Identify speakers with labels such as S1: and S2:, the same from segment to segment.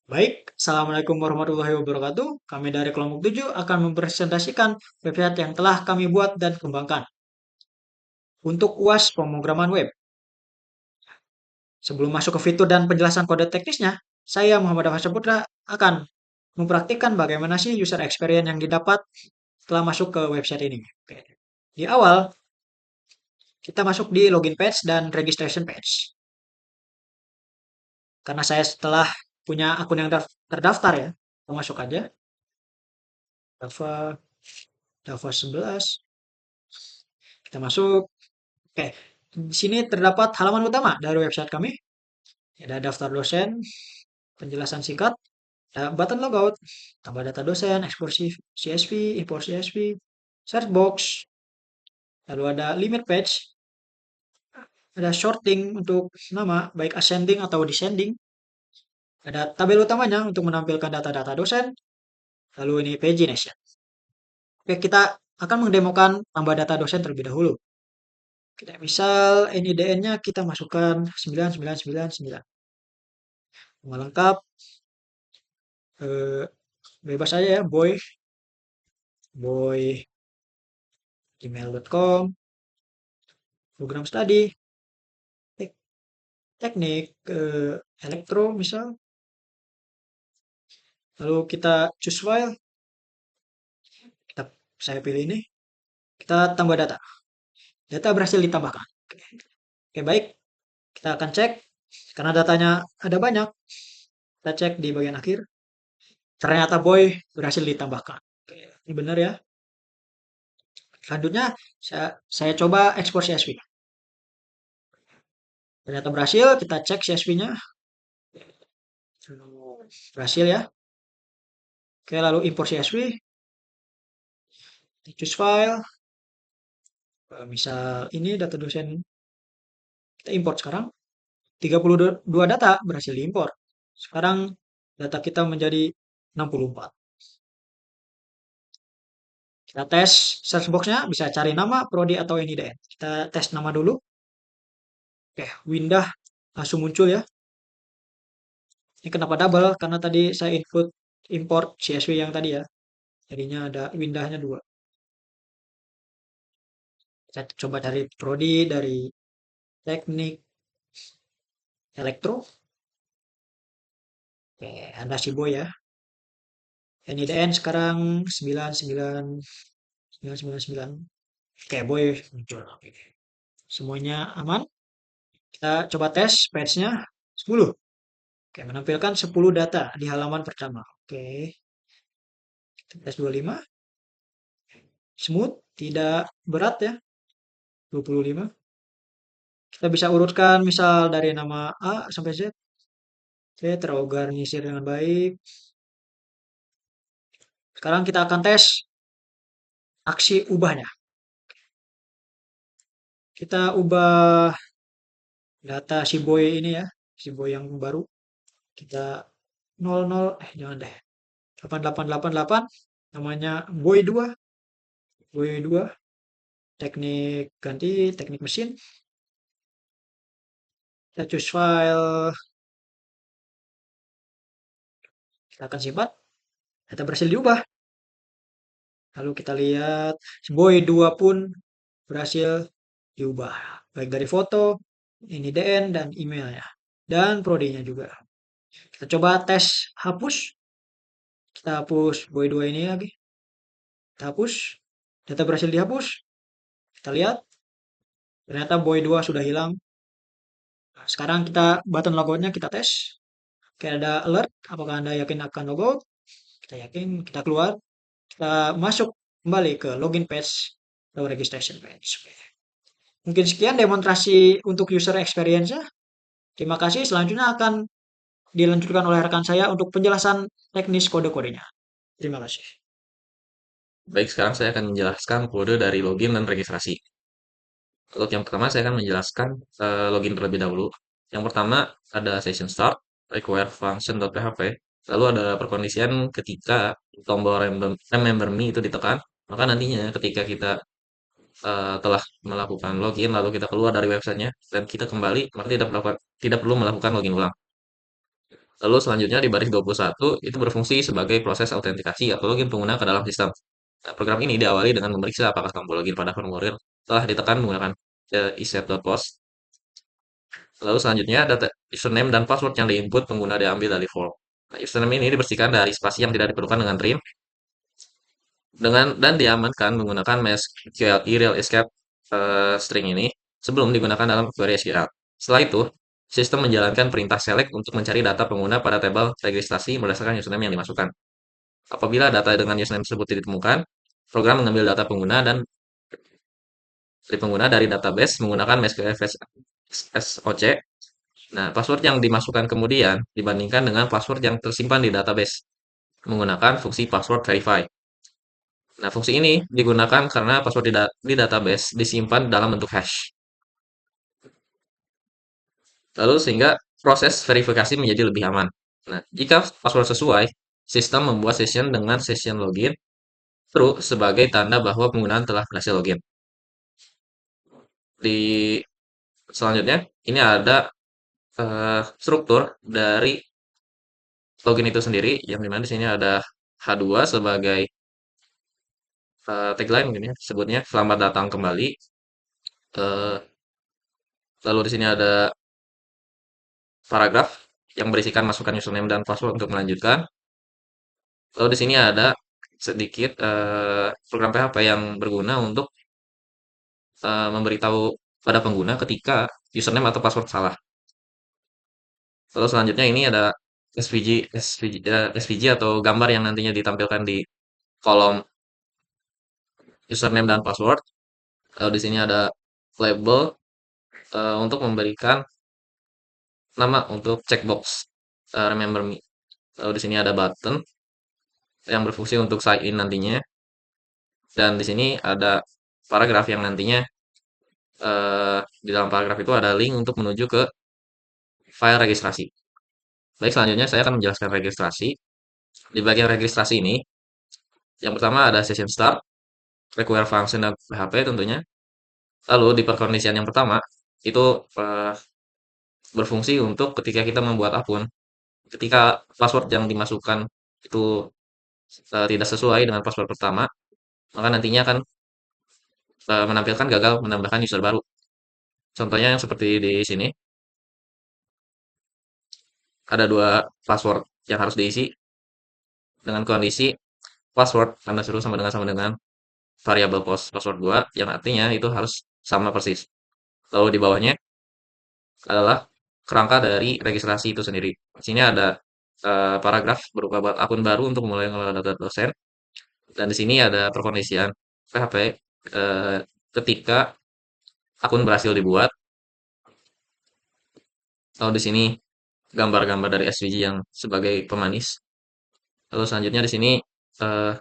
S1: Baik, Assalamualaikum warahmatullahi wabarakatuh. Kami dari kelompok 7 akan mempresentasikan website yang telah kami buat dan kembangkan untuk UAS pemrograman web. Sebelum masuk ke fitur dan penjelasan kode teknisnya, saya Muhammad Afan Saputra akan mempraktikkan bagaimana sih user experience yang didapat setelah masuk ke website ini. Oke. Di awal, kita masuk di login page dan registration page. Karena saya setelah punya akun yang terdaftar ya, kita masuk aja. Java, Java 11. Kita masuk. Oke, di sini terdapat halaman utama dari website kami. Ada daftar dosen, penjelasan singkat, ada button logout, tambah data dosen, ekspor CSV, import CSV, search box, lalu ada limit page, ada sorting untuk nama, baik ascending atau descending, ada tabel utamanya untuk menampilkan data-data dosen, lalu ini pagination. Oke, kita akan mendemokan tambah data dosen terlebih dahulu. Kita misal NIDN-nya kita masukkan 9999. Nama lengkap, eh, bebas aja ya, boy gmail.com, program studi, teknik, elektro misal, lalu kita choose file, kita saya pilih ini, kita tambah data. Data berhasil ditambahkan. Oke, baik, kita akan cek karena datanya ada banyak. Kita cek di bagian akhir. Ternyata boy berhasil ditambahkan. Oke, ini benar ya. Selanjutnya saya coba ekspor CSV. Ternyata berhasil, kita cek CSV-nya. Berhasil ya. Oke, lalu import CSV, choose file, misal ini data dosen kita import sekarang. 32 data berhasil diimport. Sekarang data kita menjadi 64. Kita tes search box-nya, bisa cari nama, prodi, atau NIDN. Kita tes nama dulu. Oke, Windah langsung muncul ya. Ini kenapa double? Karena tadi saya import CSV yang tadi ya. Jadinya ada Windahnya 2. Kita coba cari prodi dari teknik elektro. Oke, ada si Boy ya. NIDN sekarang 99999. Oke, Boy muncul. Oke. Semuanya aman. Kita coba tes page-nya 10. Oke, menampilkan 10 data di halaman pertama. Oke, kita tes 25. Smooth, tidak berat ya. 25. Kita bisa urutkan misal dari nama A sampai Z. Oke, terorganisir dengan baik. Sekarang kita akan tes aksi ubahnya. Kita ubah data si boy ini ya. Si boy yang baru. Kita 00, jangan deh. 8888. Namanya boy 2. Boy 2. Teknik ganti, teknik mesin. Kita choose file. Kita akan simpan. Data berhasil diubah. Lalu kita lihat boy 2 pun berhasil diubah. Baik dari foto, ini DN, dan emailnya. Dan prodinya juga. Kita coba tes hapus. Kita hapus boy 2 ini lagi. Kita hapus. Data berhasil dihapus. Kita lihat. Ternyata boy 2 sudah hilang. Nah, sekarang kita button logoutnya kita tes. Kayak ada alert. Apakah Anda yakin akan logout? Kita yakin. Kita keluar. Kita masuk kembali ke login page atau registration page. Oke. Mungkin sekian demonstrasi untuk user experience-nya. Terima kasih. Selanjutnya akan dilanjutkan oleh rekan saya untuk penjelasan teknis kode-kodenya. Terima kasih.
S2: Baik, sekarang saya akan menjelaskan kode dari login dan registrasi. Untuk yang pertama, saya akan menjelaskan login terlebih dahulu. Yang pertama ada session start, require function.php, lalu ada perkondisian ketika tombol remember me itu ditekan, maka nantinya ketika kita telah melakukan login, lalu kita keluar dari websitenya dan kita kembali, maka tidak perlu melakukan login ulang. Lalu selanjutnya di baris 21 itu berfungsi sebagai proses autentikasi atau login pengguna ke dalam sistem. Nah, program ini diawali dengan memeriksa apakah tombol login pada formulir telah ditekan menggunakan iset.post. Lalu selanjutnya data username dan password yang diinput pengguna diambil dari form. Nah, username ini dibersihkan dari spasi yang tidak diperlukan dengan trim dan diamankan menggunakan MySQL real escape string ini sebelum digunakan dalam query SQL. Setelah itu, sistem menjalankan perintah select untuk mencari data pengguna pada tabel registrasi berdasarkan username yang dimasukkan. Apabila data dengan username tersebut tidak ditemukan, program mengambil data pengguna dan dari pengguna dari database menggunakan MySQL SOC. Nah, password yang dimasukkan kemudian dibandingkan dengan password yang tersimpan di database menggunakan fungsi password verify. Nah, fungsi ini digunakan karena password di database disimpan dalam bentuk hash. Lalu sehingga proses verifikasi menjadi lebih aman. Nah, jika password sesuai, sistem membuat session dengan session login true sebagai tanda bahwa penggunaan telah berhasil login. Di selanjutnya, ini ada struktur dari login itu sendiri, yang dimana di sini ada H2 sebagai tagline mungkin ya, sebutnya selamat datang kembali. Eh, Lalu di sini ada paragraf yang berisikan masukan username dan password untuk melanjutkan. Lalu di sini ada sedikit program PHP yang berguna untuk memberitahu pada pengguna ketika username atau password salah. Lalu selanjutnya ini ada SVG atau gambar yang nantinya ditampilkan di kolom username dan password. Lalu di sini ada label untuk memberikan nama untuk checkbox remember me. Lalu di sini ada button yang berfungsi untuk sign in nantinya. Dan di sini ada paragraf yang nantinya di dalam paragraf itu ada link untuk menuju ke file registrasi. Baik, selanjutnya saya akan menjelaskan registrasi. Di bagian registrasi ini, yang pertama ada session start, require function dan PHP tentunya. Lalu di perkondisian yang pertama, itu berfungsi untuk ketika kita membuat akun. Ketika password yang dimasukkan itu tidak sesuai dengan password pertama, maka nantinya akan menampilkan gagal menambahkan user baru. Contohnya yang seperti di sini, ada dua password yang harus diisi dengan kondisi password tanda seru sama dengan variabel password 2 yang artinya itu harus sama persis. Lalu di bawahnya adalah kerangka dari registrasi itu sendiri. Di sini ada paragraf berupa buat akun baru untuk mulai mengelola data dosen dan di sini ada perkondisian PHP ketika akun berhasil dibuat. Lalu di sini gambar-gambar dari SVG yang sebagai pemanis. Lalu selanjutnya di sini eh,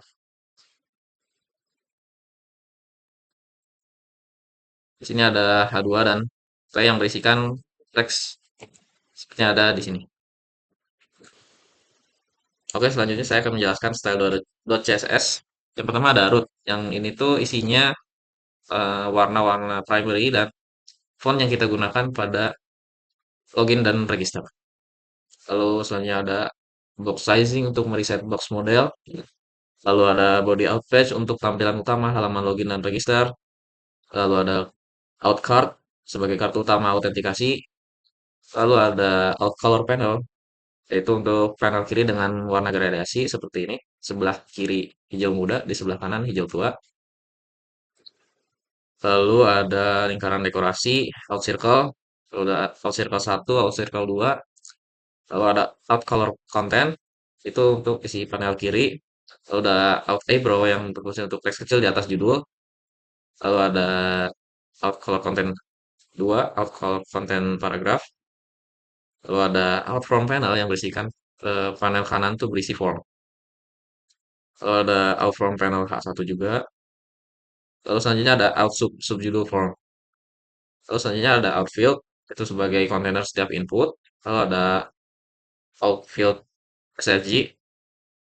S2: ada H2 dan P yang berisikan teks seperti yang ada di sini. Oke, selanjutnya saya akan menjelaskan style.css. Yang pertama ada root. Yang ini tuh isinya warna-warna primary dan font yang kita gunakan pada login dan register. Lalu selanjutnya ada box sizing untuk mereset box model. Lalu ada body out page untuk tampilan utama halaman login dan register. Lalu ada out card sebagai kartu utama autentikasi. Lalu ada out color panel yaitu untuk panel kiri dengan warna gradasi seperti ini. Sebelah kiri hijau muda, di sebelah kanan hijau tua. Lalu ada lingkaran dekorasi, out circle. Lalu ada out circle 1, out circle 2. Lalu ada out color content, itu untuk isi panel kiri. Lalu ada out eyebrow yang berfungsi untuk teks kecil di atas judul. Lalu ada out color content 2, out color content paragraf. Lalu ada out from panel yang berisikan panel kanan tuh berisi form. Lalu ada out from panel H1 juga. Lalu selanjutnya ada out subjudul form. Lalu selanjutnya ada outfield, itu sebagai kontainer setiap input. Lalu ada outfield SVG,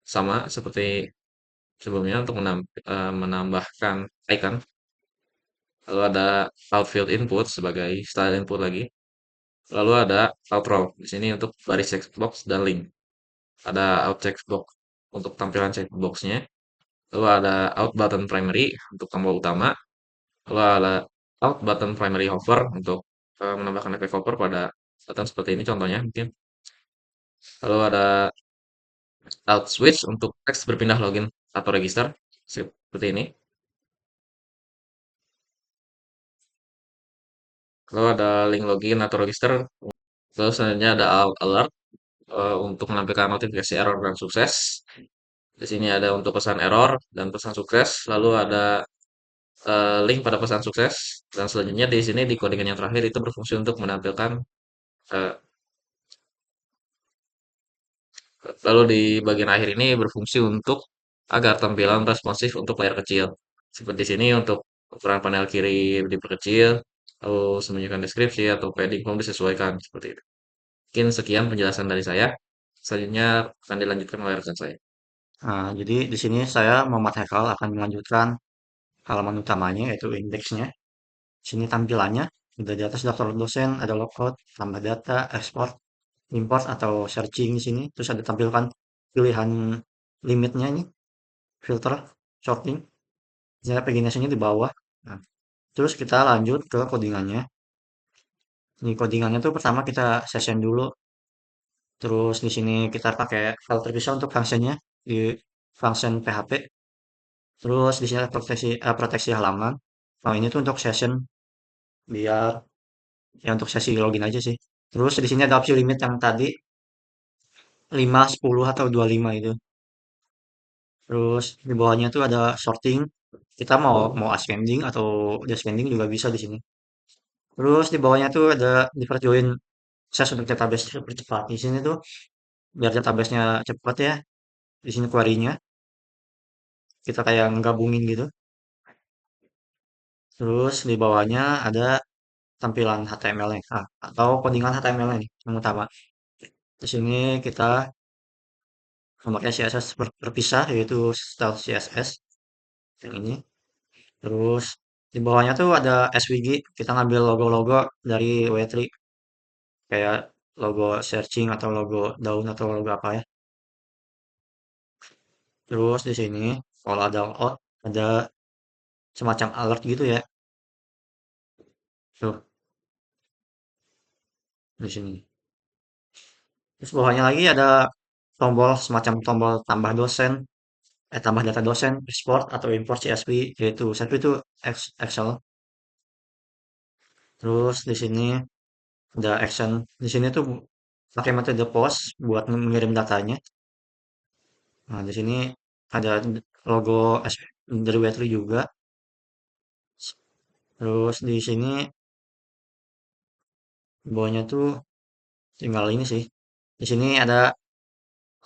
S2: sama seperti sebelumnya untuk menambahkan icon. Lalu ada outfield input sebagai style input lagi. Lalu ada outrow. Di sini untuk baris checkbox dan link. Ada out checkbox untuk tampilan checkboxnya. Lalu ada out button primary untuk tombol utama. Lalu ada out button primary hover untuk menambahkan efek hover pada button seperti ini contohnya mungkin. Lalu ada out switch untuk teks berpindah login atau register seperti ini. Lalu ada link login atau register. Terus selanjutnya ada out alert untuk menampilkan notifikasi error dan sukses. Di sini ada untuk pesan error dan pesan sukses. Lalu ada link pada pesan sukses. Dan selanjutnya di sini di codingan yang terakhir itu berfungsi untuk menampilkan eh, lalu di bagian akhir ini berfungsi untuk agar tampilan responsif untuk layar kecil. Seperti di sini untuk ukuran panel kiri diperkecil, lalu sembunyikan deskripsi atau padding form disesuaikan seperti itu. Mungkin sekian penjelasan dari saya. Selanjutnya akan dilanjutkan oleh rekan saya.
S1: Nah, jadi di sini saya Muhammad Haikal akan melanjutkan halaman utamanya yaitu indeksnya. Di sini tampilannya udah di atas daftar dosen, ada logout, tambah data, ekspor, import atau searching di sini. Terus ada tampilkan pilihan limitnya ini, filter, sorting. Misalnya paginasinya di bawah. Nah, terus kita lanjut ke codingannya. Di codingannya tuh pertama kita session dulu. Terus di sini kita pakai file terpisah untuk fungsinya di function PHP. Terus di sini ada proteksi halaman. Nah, ini tuh untuk session biar ya untuk sesi login aja sih. Terus di sini ada opsi limit yang tadi 5, 10 atau 25 itu. Terus di bawahnya tuh ada sorting. Kita mau mau ascending atau descending juga bisa di sini. Terus di bawahnya tuh ada divert join akses untuk database percepat. Di sini tuh biar database-nya cepat ya. Di sini query-nya kita kayak gabungin gitu. Terus di bawahnya ada tampilan HTML-nya atau codingan HTML-nya nih yang utama. Di sini kita memakai CSS terpisah yaitu style CSS yang ini. Terus di bawahnya tuh ada SVG. Kita ngambil logo-logo dari W3 kayak logo searching atau logo daun atau logo apa ya. Terus di sini kalau ada out ada semacam alert gitu ya. Tuh di sini. Terus bawahnya lagi ada tombol semacam tombol tambah dosen, tambah data dosen, export atau import CSV, yaitu CSV itu Excel. Terus di sini ada action. Di sini tuh pakai metode post buat mengirim datanya. Nah, di sini ada logo dari W3 juga. Terus di sini di bawahnya tuh tinggal ini sih. Di sini ada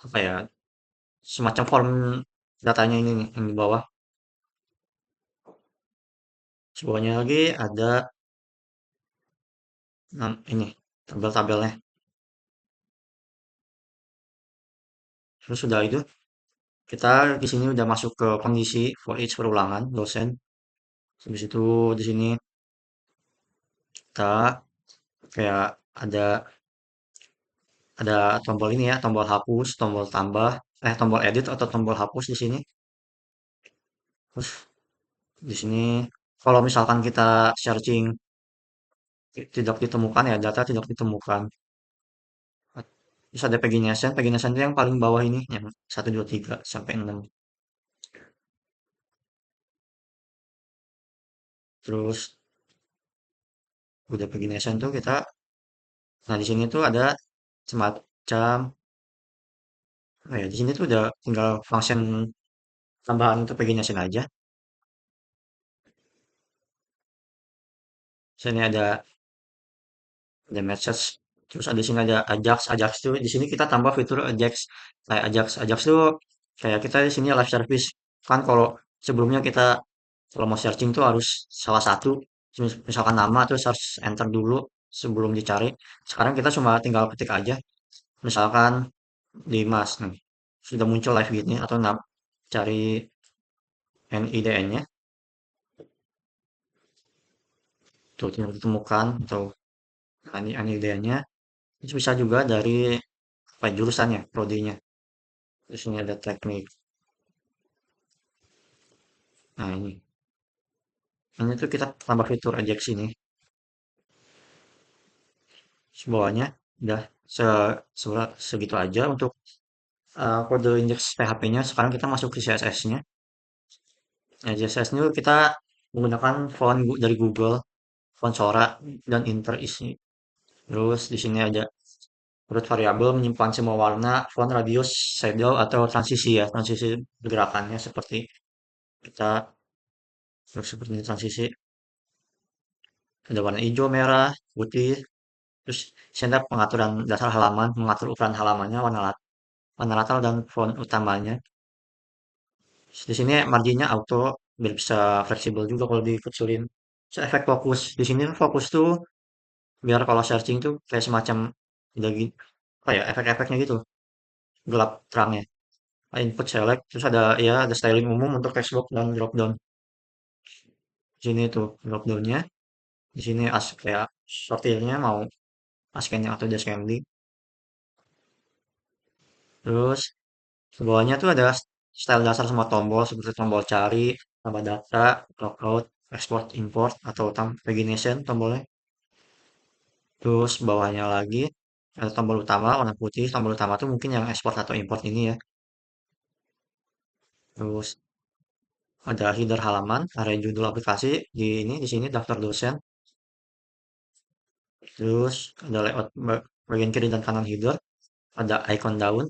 S1: apa ya? Semacam form datanya ini nih yang di bawah. Di bawahnya lagi ada ini tabel-tabelnya. Terus sudah itu kita di sini udah masuk ke kondisi for each perulangan dosen. Habis itu di sini kita kayak ada tombol ini ya, tombol hapus, tombol tambah, tombol edit atau tombol hapus di sini. Terus di sini kalau misalkan kita searching tidak ditemukan ya data tidak ditemukan. Terus ada pagination, pagination itu yang paling bawah ini yang 1, 2, 3 sampai 6. Terus udah pagination tuh kita, nah di sini tuh ada semacam, oh ya di sini tuh udah tinggal function tambahan untuk pagination aja. Sini ada message, terus ada sini ada Ajax. Ajax tuh di sini kita tambah fitur Ajax. Kayak Ajax tuh kayak kita di sini live service. Kan kalau sebelumnya kita kalau mau searching tuh harus salah satu, misalkan nama terus harus enter dulu sebelum dicari. Sekarang kita cuma tinggal ketik aja. Misalkan Dimas nih sudah muncul live gitnya atau cari NIDN-nya tuh tidak ditemukan atau Nah, ini idenya. Itu bisa juga dari apa jurusannya, prodinya. Terus ini ada teknik. Nah, ini tuh kita tambah fitur eject sini. Bawahnya udah segitu aja untuk kode indeks PHP-nya. Sekarang kita masuk ke CSS-nya. Nah, CSS ini kita menggunakan font dari Google, font Sora dan inter isi. Terus di sini ada root variabel menyimpan semua warna, font, radius, shadow atau transisi ya, transisi pergerakannya seperti kita terus seperti ini transisi ada warna hijau, merah, putih. Terus di sini ada pengaturan dasar halaman, mengatur ukuran halamannya, warna latar dan font utamanya. Di sini marginnya auto biar bisa fleksibel juga kalau dikecilin. Terus efek fokus. Di sini fokus tuh biar kalau searching tuh kayak semacam udah gitu apa ya efek-efeknya gitu gelap terangnya. Input select terus ada ya ada styling umum untuk textbox dan drop down. Di sini tuh drop downnya. Di sini kayak sortirnya mau ascending atau descending. Terus di bawahnya tuh ada style dasar semua tombol seperti tombol cari, tambah data, lookout, export, import atau pagination tombolnya. Terus bawahnya lagi ada tombol utama warna putih. Tombol utama tuh mungkin yang export atau import ini ya. Terus ada header halaman, area judul aplikasi di sini daftar dosen. Terus ada layout bagian kiri dan kanan header, ada icon daun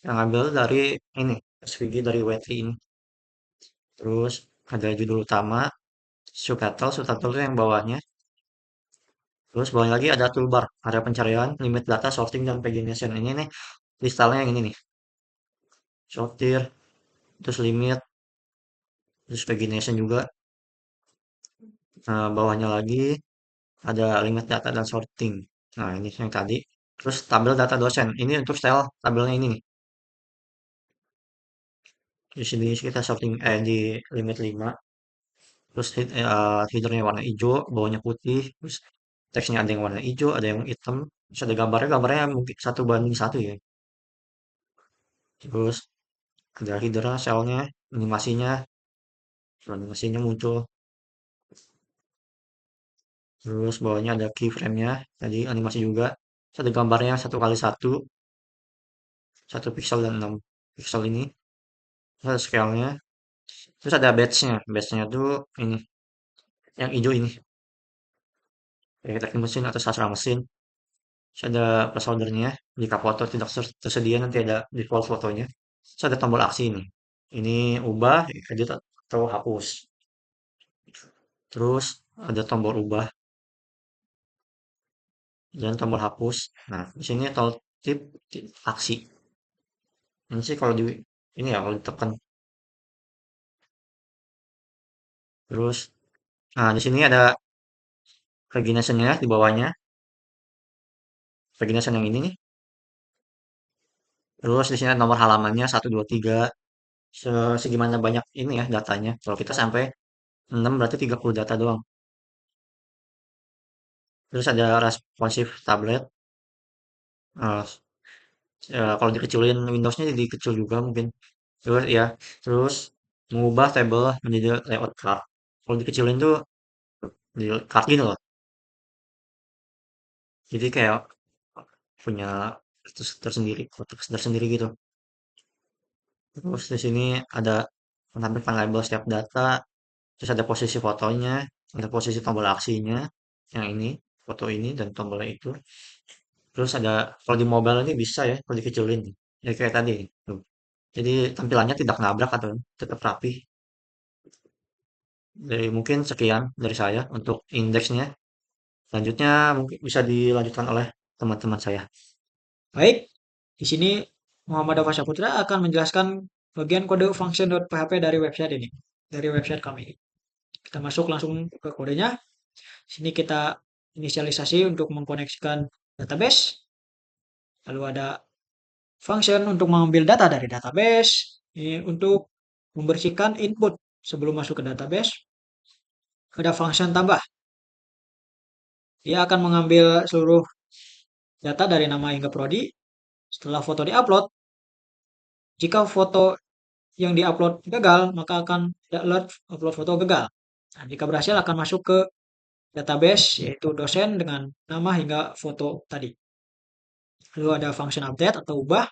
S1: yang ambil dari ini SVG dari W3 ini. Terus ada judul utama, subtitle itu yang bawahnya. Terus bawahnya lagi ada toolbar, area pencarian, limit data, sorting dan pagination. Ini nih di stylenya yang ini nih, sortir, terus limit, terus pagination juga. Nah, bawahnya lagi ada limit data dan sorting. Nah, ini yang tadi. Terus tabel data dosen. Ini untuk style tabelnya ini nih. Di sini kita sorting di limit 5. Terus headernya warna hijau, bawahnya putih. Terus teksnya ada yang warna hijau, ada yang hitam. Terus ada gambarnya, gambarnya mungkin 1:1 ya. Terus ada headernya, cellnya, animasinya. Animasinya muncul. Terus bawahnya ada keyframe-nya. Tadi animasi juga. Terus ada gambarnya 1x1, 1 pixel dan 6 pixel ini. Terus ada scale-nya. Terus ada badge-nya. Badge-nya tuh ini, yang hijau ini. Kayak teknik mesin atau sastra mesin. Terus ada placeholder-nya. Jika foto tidak tersedia nanti ada default fotonya. Terus ada tombol aksi ini. Ini ubah, edit atau hapus. Terus ada tombol ubah dan tombol hapus. Nah, di sini tip aksi. Ini sih kalau di ini ya kalau ditekan. Terus nah di sini ada pagination-nya di bawahnya. Pagination yang ini nih. Terus di sini ada nomor halamannya 1, 2, 3. Segimana banyak ini ya datanya. Kalau kita sampai 6 berarti 30 data doang. Terus ada responsive tablet. Eh, kalau dikecilin Windows-nya jadi kecil juga mungkin. Terus ya, terus mengubah tabel menjadi layout card. Kalau dikecilin tuh di card gini loh. Jadi kayak punya tersendiri, kotak tersendiri gitu. Terus di sini ada menampilkan label setiap data, terus ada posisi fotonya, ada posisi tombol aksinya, yang ini, foto ini dan tombolnya itu. Terus ada kalau di mobile ini bisa ya, kalau dikecilin. Ya kayak tadi. Tuh. Jadi tampilannya tidak nabrak atau tetap rapi. Jadi mungkin sekian dari saya untuk indeksnya. Selanjutnya mungkin bisa dilanjutkan oleh teman-teman saya. Baik, di sini Muhammad Dava Saputra akan menjelaskan bagian kode function.php dari website ini, dari website kami. Kita masuk langsung ke kodenya. Sini kita inisialisasi untuk mengkoneksikan database. Lalu ada function untuk mengambil data dari database. Ini untuk membersihkan input sebelum masuk ke database. Ada function tambah. Dia akan mengambil seluruh data dari nama hingga prodi. Setelah foto diupload, jika foto yang diupload gagal, maka akan ada alert upload foto gagal. Nah, jika berhasil akan masuk ke database yaitu dosen dengan nama hingga foto tadi. Lalu ada function update atau ubah.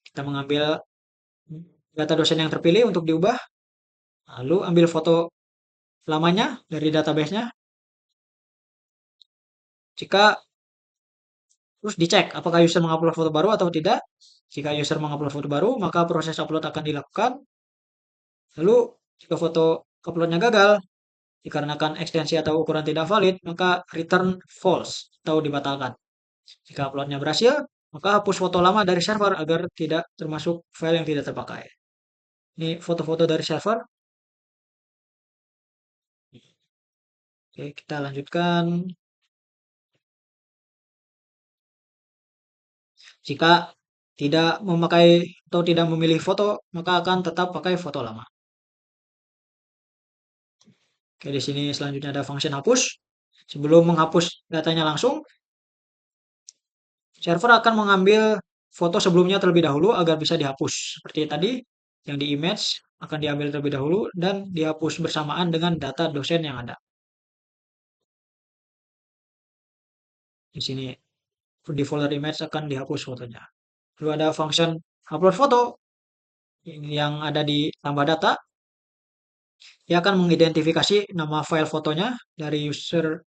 S1: Kita mengambil data dosen yang terpilih untuk diubah, lalu ambil foto lamanya dari database-nya. Jika terus dicek apakah user mengupload foto baru atau tidak. Jika user mengupload foto baru, maka proses upload akan dilakukan. Lalu jika foto uploadnya gagal dikarenakan ekstensi atau ukuran tidak valid, maka return false atau dibatalkan. Jika uploadnya berhasil, maka hapus foto lama dari server agar tidak termasuk file yang tidak terpakai. Ini foto-foto dari server. Oke, kita lanjutkan. Jika tidak memakai atau tidak memilih foto, maka akan tetap pakai foto lama. Oke, di sini selanjutnya ada function hapus. Sebelum menghapus datanya langsung, server akan mengambil foto sebelumnya terlebih dahulu agar bisa dihapus. Seperti tadi, yang di image akan diambil terlebih dahulu dan dihapus bersamaan dengan data dosen yang ada. Di sini di folder image akan dihapus fotonya. Lalu ada function upload foto yang ada di tambah data. Dia akan mengidentifikasi nama file fotonya dari user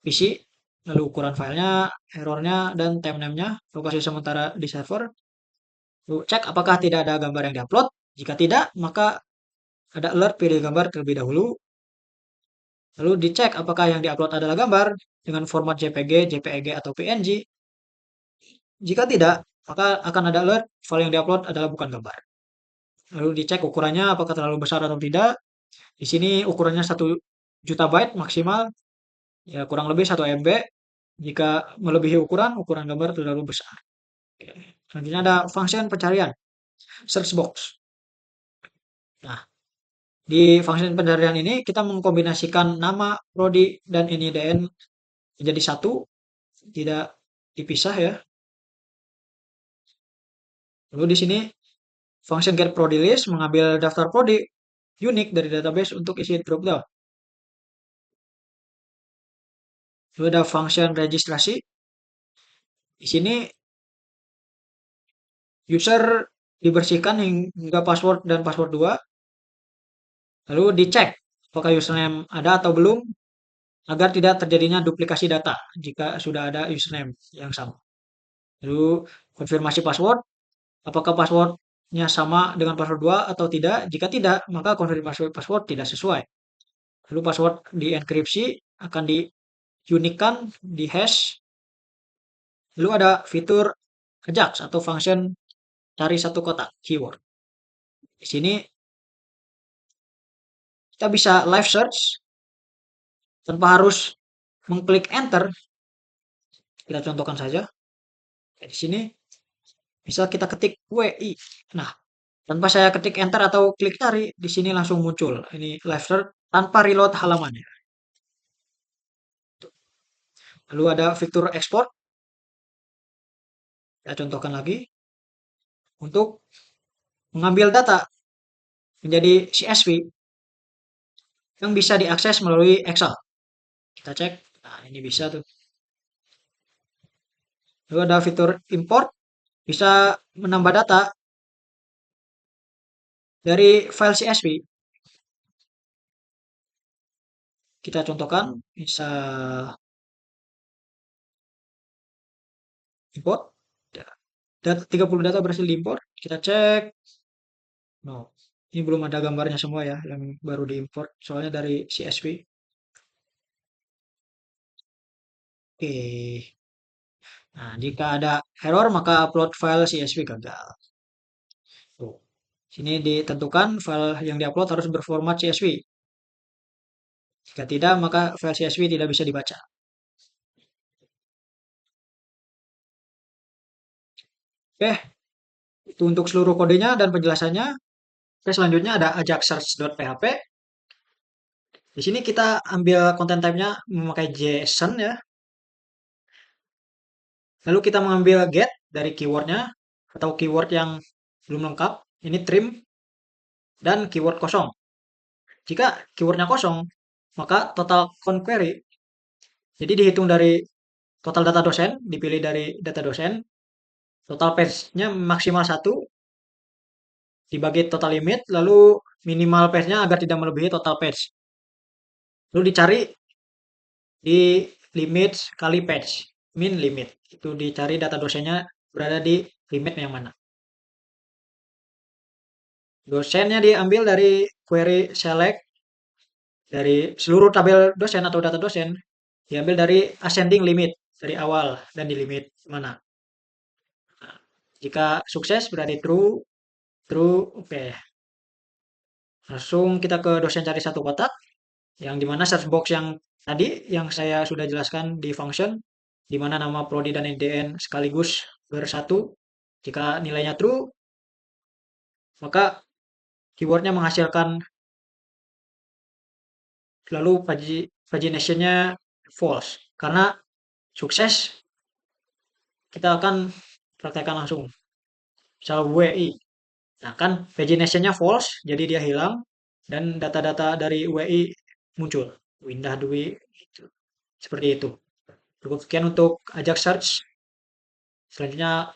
S1: PC, lalu ukuran filenya, errornya, dan timeline-nya, lokasi sementara di server. Lalu cek apakah tidak ada gambar yang diupload. Jika tidak, maka ada alert pilih gambar terlebih dahulu. Lalu dicek apakah yang diupload adalah gambar dengan format JPG, JPEG, atau PNG. Jika tidak, maka akan ada alert file yang diupload adalah bukan gambar. Lalu dicek ukurannya apakah terlalu besar atau tidak. Di sini ukurannya 1 juta byte maksimal, ya kurang lebih 1 MB. Jika melebihi ukuran, ukuran gambar terlalu besar. Oke. Selanjutnya ada function pencarian, search box. Nah, di function pencarian ini kita mengkombinasikan nama, prodi, dan NIDN menjadi satu, tidak dipisah ya. Lalu di sini function get prodi list mengambil daftar prodi unik dari database untuk isi dropdown. Lalu ada function registrasi. Di sini user dibersihkan hingga password dan password 2. Lalu dicek apakah username ada atau belum agar tidak terjadinya duplikasi data jika sudah ada username yang sama. Lalu konfirmasi password, apakah passwordnya sama dengan password 2 atau tidak. Jika tidak, maka konfirmasi password tidak sesuai. Lalu password dienkripsi akan diunikkan di hash. Lalu ada fitur Ajax atau function cari satu kotak keyword. Di sini kita bisa live search tanpa harus mengklik enter. Kita contohkan saja. Di sini bisa kita ketik WI. Nah, tanpa saya ketik enter atau klik cari, di sini langsung muncul. Ini live search tanpa reload halamannya. Lalu ada fitur export. Saya contohkan lagi. Untuk mengambil data menjadi CSV yang bisa diakses melalui Excel. Kita cek. Nah, ini bisa tuh. Lalu ada fitur import. Bisa menambah data dari file CSV. Kita contohkan. Bisa import. Dan 30 data berhasil diimport. Kita cek. No. Ini belum ada gambarnya semua ya, yang baru diimport. Soalnya dari CSV. Oke. Nah, jika ada error, maka upload file CSV gagal. Tuh. Sini ditentukan file yang diupload harus berformat CSV. Jika tidak, maka file CSV tidak bisa dibaca. Oke, itu untuk seluruh kodenya dan penjelasannya. Oke, selanjutnya ada ajax search.php. Di sini kita ambil content type-nya memakai JSON ya. Lalu kita mengambil get dari keywordnya atau keyword yang belum lengkap. Ini trim dan keyword kosong. Jika keywordnya kosong, maka total count query. Jadi dihitung dari total data dosen, dipilih dari data dosen. Total page-nya maksimal 1, dibagi total limit, lalu minimal page-nya agar tidak melebihi total page. Lalu dicari di limit kali page, min limit. Itu dicari data dosennya berada di limit yang mana. Dosennya diambil dari query select dari seluruh tabel dosen atau data dosen diambil dari ascending limit dari awal dan di limit mana. Nah, jika sukses berarti true, true, oke. Langsung kita ke dosen cari satu kotak yang dimana search box yang tadi yang saya sudah jelaskan di function di mana nama prodi dan IDN sekaligus bersatu. Jika nilainya true, maka keywordnya menghasilkan lalu pagination-nya false. Karena sukses, kita akan praktekkan langsung. Misal WI. Nah kan pagination-nya false, jadi dia hilang. Dan data-data dari WI muncul. Windah Dwi, gitu. Seperti itu. Cukup sekian untuk ajak search. Selanjutnya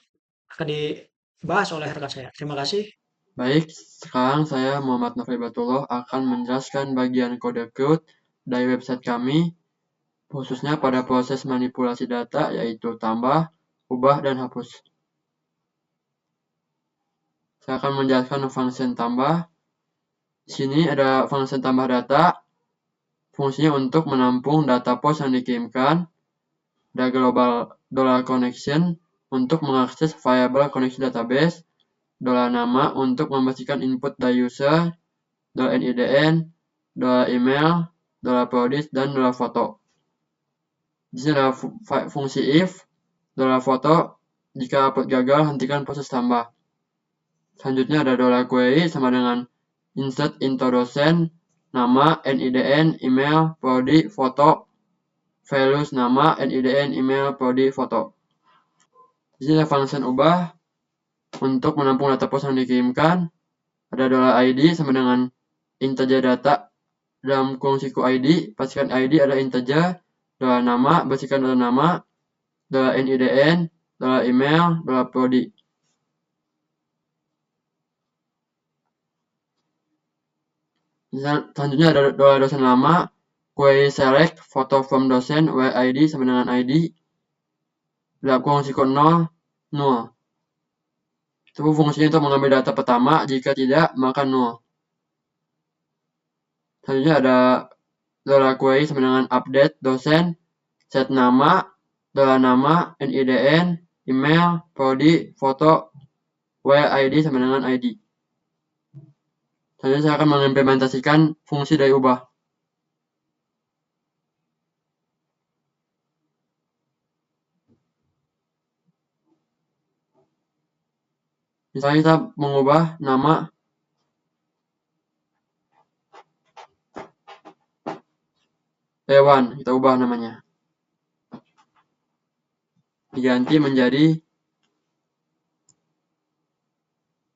S1: akan dibahas oleh rekan saya. Terima kasih.
S3: Baik, sekarang saya Muhammad Novi Batullah akan menjelaskan bagian kode code dari website kami, khususnya pada proses manipulasi data yaitu tambah, ubah, dan hapus. Saya akan menjelaskan function tambah. Di sini ada function tambah data, fungsinya untuk menampung data post yang dikirimkan, ada global $connection untuk mengakses variable connection database, $nama untuk membersihkan input dari user, $NIDN, $email, $produce, dan $photo. Di sini ada fungsi if, $photo, jika upload gagal, hentikan proses tambah. Selanjutnya ada $query sama dengan insert into dosen, nama, NIDN, email, prodi, foto, values nama, NIDN, email, prodi, foto. Di sini ada function ubah untuk menampung data post yang dikirimkan. Ada $id sama dengan integer data dalam kurung siku ID, pastikan ID ada integer, $nama, bersihkan $nama, $NIDN, $email, $prodi. Selanjutnya ada $dosen nama, query select, photo from dosen, where ID sama dengan ID, dalam kurung siku 0, 0. Itu fungsinya untuk mengambil data pertama, jika tidak, maka 0. Selanjutnya ada $query sama dengan update dosen, set nama, $nama, NIDN, email, prodi, foto, where ID sama dengan ID. Selanjutnya saya akan mengimplementasikan fungsi dari ubah. Misalnya kita mengubah nama Hewan, kita ubah namanya. Diganti menjadi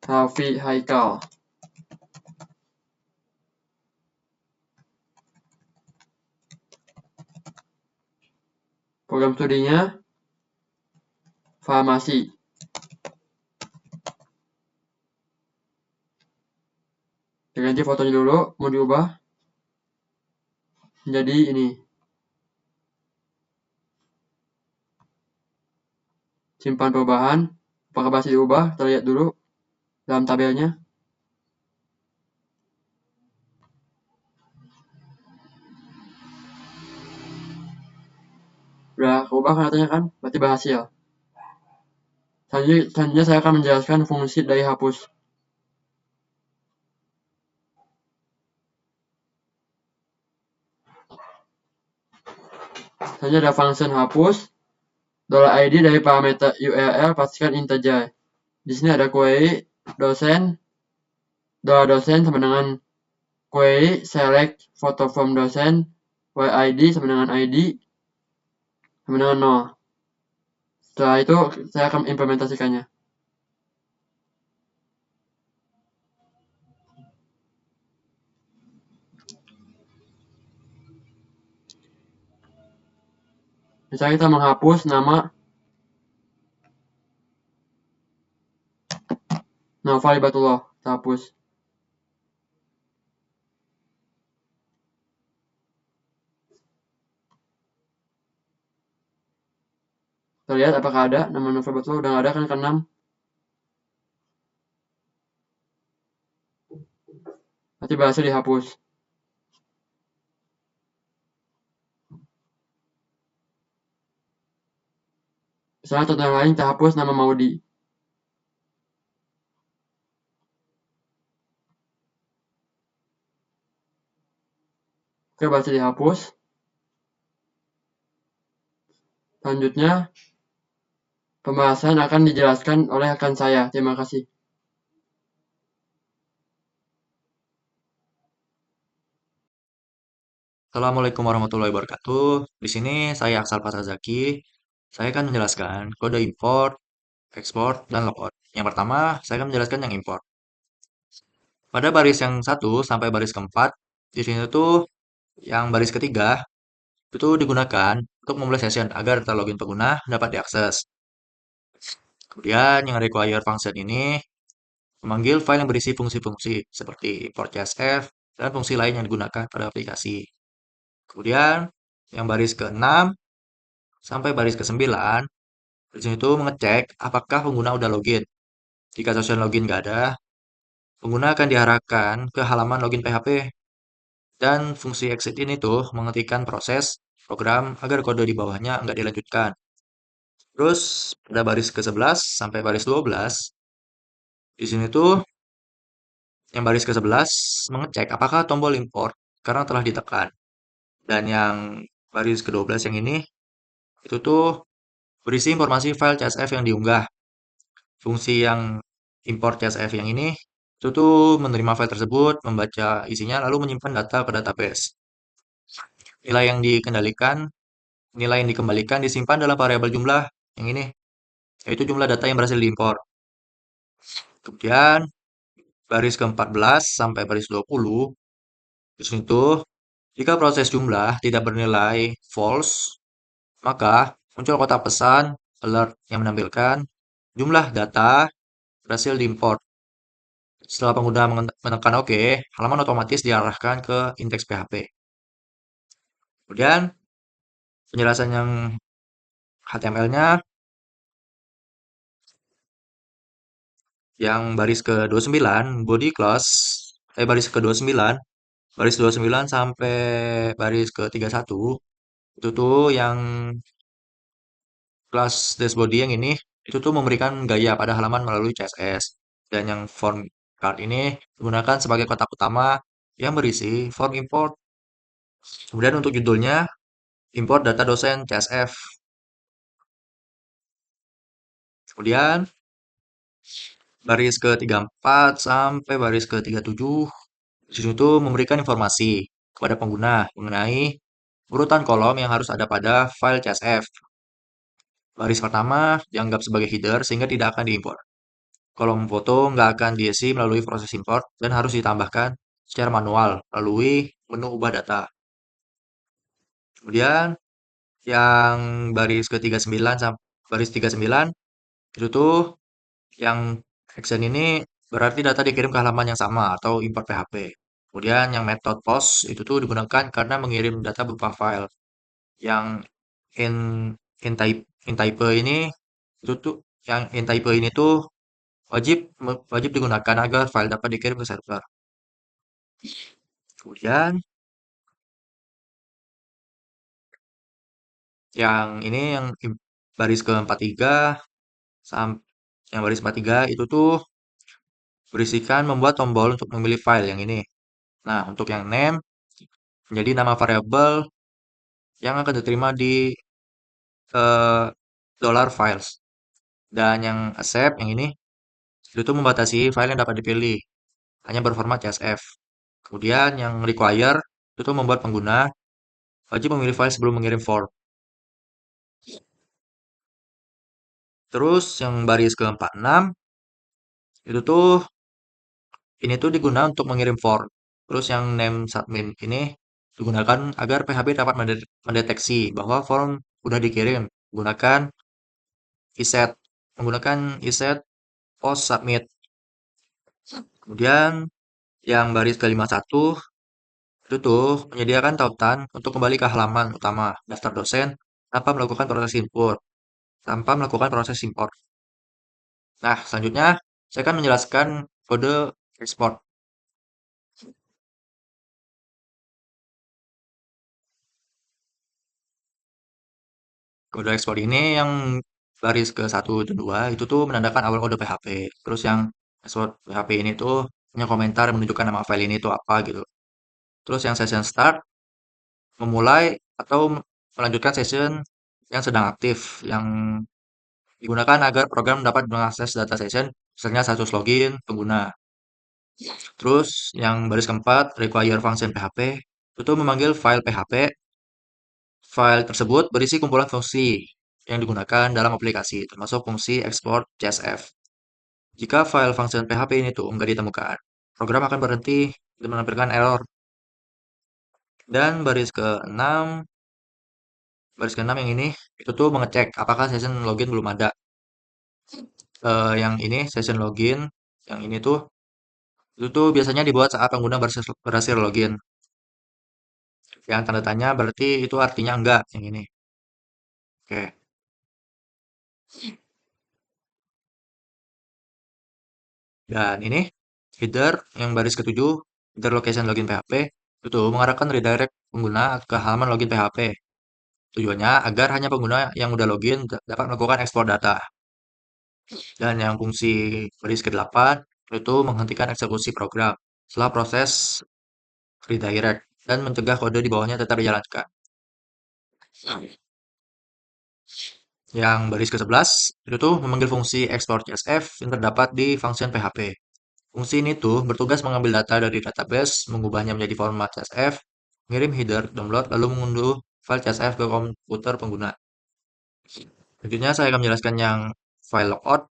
S3: Raffi Haikal. Program studinya farmasi. Kita ganti fotonya dulu, mau diubah menjadi ini. Simpan perubahan. Apakah masih diubah? Kita lihat dulu dalam tabelnya. Udah keubah kan katanya kan? Berarti berhasil. Selanjutnya saya akan menjelaskan fungsi dari hapus. Selanjutnya ada function hapus. $id dari parameter URL pastikan integer. Di sini ada query dosen, $dosen sama dengan query select foto from dosen YID sama dengan ID sama dengan 0. Setelah itu saya akan implementasikannya. Misalnya kita menghapus nama Nova Libatullah, kita hapus. Kita lihat apakah ada nama Nova Libatullah, udah nggak ada kan ke-6. Berarti berhasil dihapus. Misalnya contoh yang lain, kita hapus nama Maudi. Oke, berhasil dihapus. Selanjutnya, pembahasan akan dijelaskan oleh rekan saya. Terima kasih.
S4: Assalamualaikum warahmatullahi wabarakatuh. Di sini saya Aksal Pasazaki. Saya akan menjelaskan kode import, export, dan logout. Yang pertama, saya akan menjelaskan yang import. Pada baris yang 1 sampai baris keempat, di sini tuh yang baris ketiga itu digunakan untuk memulai session agar data login pengguna dapat diakses. Kemudian yang require function ini memanggil file yang berisi fungsi-fungsi seperti import CSV dan fungsi lain yang digunakan pada aplikasi. Kemudian yang baris ke-6 sampai baris ke-9, di sini tuh mengecek apakah pengguna udah login. Jika session login nggak ada, pengguna akan diarahkan ke halaman login PHP. Dan fungsi exit ini tuh menghentikan proses program agar kode di bawahnya nggak dilanjutkan. Terus pada baris ke-11 sampai baris 12, di sini tuh yang baris ke-11 mengecek apakah tombol import karena telah ditekan. Dan yang baris ke-12 yang ini, itu tuh berisi informasi file CSV yang diunggah. Fungsi yang import CSV yang ini itu tuh menerima file tersebut, membaca isinya, lalu menyimpan data ke database. Nilai yang dikendalikan, nilai yang dikembalikan disimpan dalam variabel jumlah yang ini, yaitu jumlah data yang berhasil diimport. Kemudian baris ke-14 sampai baris 20, di sini tuh jika proses jumlah tidak bernilai false, maka muncul kotak pesan alert yang menampilkan jumlah data berhasil diimport. Setelah pengguna menekan OK, halaman otomatis diarahkan ke indeks PHP. Kemudian penjelasan yang HTML-nya yang baris ke-29 body class baris ke-29 baris 29 sampai baris ke-31 itu tuh yang kelas dashbody yang ini itu tuh memberikan gaya pada halaman melalui CSS, dan yang form card ini digunakan sebagai kotak utama yang berisi form import. Kemudian untuk judulnya import data dosen CSV. Kemudian baris ke-34 sampai baris ke-37 di sini tuh memberikan informasi kepada pengguna mengenai urutan kolom yang harus ada pada file CSV. Baris pertama dianggap sebagai header sehingga tidak akan diimport. Kolom foto nggak akan diisi melalui proses import dan harus ditambahkan secara manual melalui menu ubah data. Kemudian yang baris ke-39 sampai baris 39 itu tuh yang action ini berarti data dikirim ke halaman yang sama atau import PHP. Kemudian yang method post itu tuh digunakan karena mengirim data berupa file. Yang in in type ini itu tuh yang in type ini tuh wajib wajib digunakan agar file dapat dikirim ke server. Kemudian yang ini yang baris ke-43 sampai yang baris 43 itu tuh berisikan membuat tombol untuk memilih file yang ini. Nah, untuk yang name menjadi nama variabel yang akan diterima di $files. Dan yang accept yang ini itu membatasi file yang dapat dipilih hanya berformat CSV. Kemudian yang require itu tuh membuat pengguna wajib memilih file sebelum mengirim form. Terus yang baris ke-46 itu tuh ini tuh digunakan untuk mengirim form. Terus yang name submit ini digunakan agar PHP dapat mendeteksi bahwa form udah dikirim iset menggunakan iset post submit. Kemudian yang baris ke-51 itu tuh menyediakan tautan untuk kembali ke halaman utama daftar dosen tanpa melakukan proses import. Nah, selanjutnya saya akan menjelaskan kode export. Kode ekspor ini yang baris ke 1 dan 2 itu tuh menandakan awal kode PHP. Terus yang ekspor PHP ini tuh punya komentar yang menunjukkan nama file ini tuh apa gitu. Terus yang session start memulai atau melanjutkan session yang sedang aktif yang digunakan agar program dapat mengakses data session misalnya status login pengguna. Terus yang baris keempat require function PHP itu tuh memanggil file PHP. File tersebut berisi kumpulan fungsi yang digunakan dalam aplikasi, termasuk fungsi export CSV. Jika file function PHP ini tuh nggak ditemukan, program akan berhenti dan menampilkan error. Dan baris ke-6 yang ini itu tuh mengecek apakah session login belum ada. Yang ini session login, yang ini tuh itu tuh biasanya dibuat saat pengguna berhasil login. Yang tanda tanya berarti itu artinya enggak yang ini. Oke. Dan ini header yang baris ke-7, header location login PHP, itu mengarahkan redirect pengguna ke halaman login PHP. Tujuannya agar hanya pengguna yang udah login dapat melakukan ekspor data. Dan yang fungsi baris ke-8 itu menghentikan eksekusi program setelah proses redirect dan mencegah kode di bawahnya tetap dijalankan. Yang baris ke-11 itu tuh memanggil fungsi export CSV yang terdapat di function PHP. Fungsi ini tuh bertugas mengambil data dari database, mengubahnya menjadi format CSV, mengirim header, download, lalu mengunduh file CSV ke komputer pengguna. Selanjutnya saya akan menjelaskan yang file logout.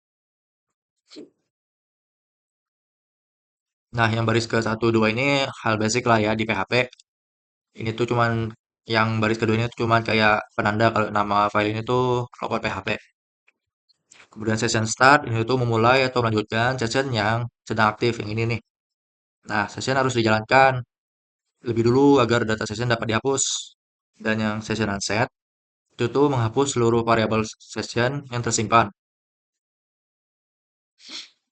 S4: Nah, yang baris ke-1, 2 ini hal basic lah ya di PHP. Ini tuh cuman yang baris kedua ini tuh cuman kayak penanda kalau nama file ini tuh logout PHP. Kemudian session start ini tuh memulai atau melanjutkan session yang sedang aktif yang ini nih. Nah, session harus dijalankan lebih dulu agar data session dapat dihapus. Dan yang session unset itu tuh menghapus seluruh variabel session yang tersimpan.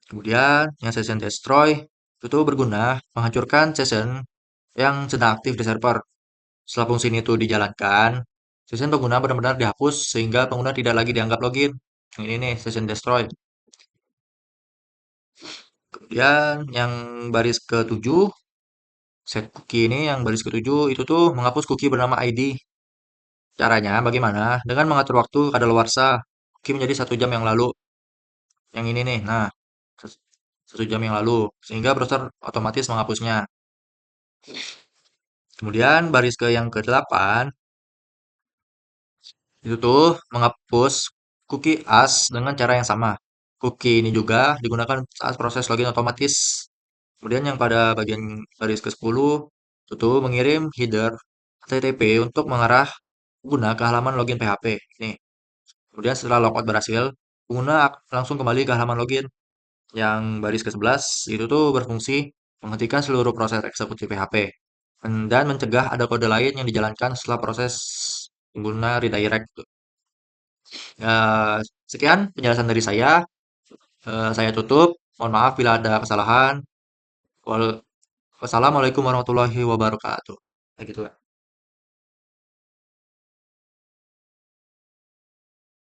S4: Kemudian yang session destroy itu tuh berguna menghancurkan session yang sedang aktif di server. Setelah fungsi ini tuh dijalankan, session pengguna benar-benar dihapus sehingga pengguna tidak lagi dianggap login. Yang ini nih session destroy. Kemudian yang baris ke-7 set cookie ini yang baris ke-7 itu tuh menghapus cookie bernama ID. Caranya bagaimana? Dengan mengatur waktu kadaluarsa cookie menjadi 1 jam yang lalu. Yang ini nih, nah 1 jam yang lalu sehingga browser otomatis menghapusnya. Kemudian baris ke yang ke-8 itu tuh menghapus cookie as dengan cara yang sama. Cookie ini juga digunakan saat proses login otomatis. Kemudian yang pada bagian baris ke-10 itu tuh mengirim header HTTP untuk mengarah pengguna ke halaman login PHP. Nih. Kemudian setelah logout berhasil, pengguna langsung kembali ke halaman login. Yang baris ke-11 itu tuh berfungsi menghentikan seluruh proses eksekusi PHP dan mencegah ada kode lain yang dijalankan setelah proses pengguna redirect. Ya, sekian penjelasan dari saya. Saya tutup. Mohon maaf bila ada kesalahan. Wassalamualaikum warahmatullahi wabarakatuh. Kayak gitu, Kak.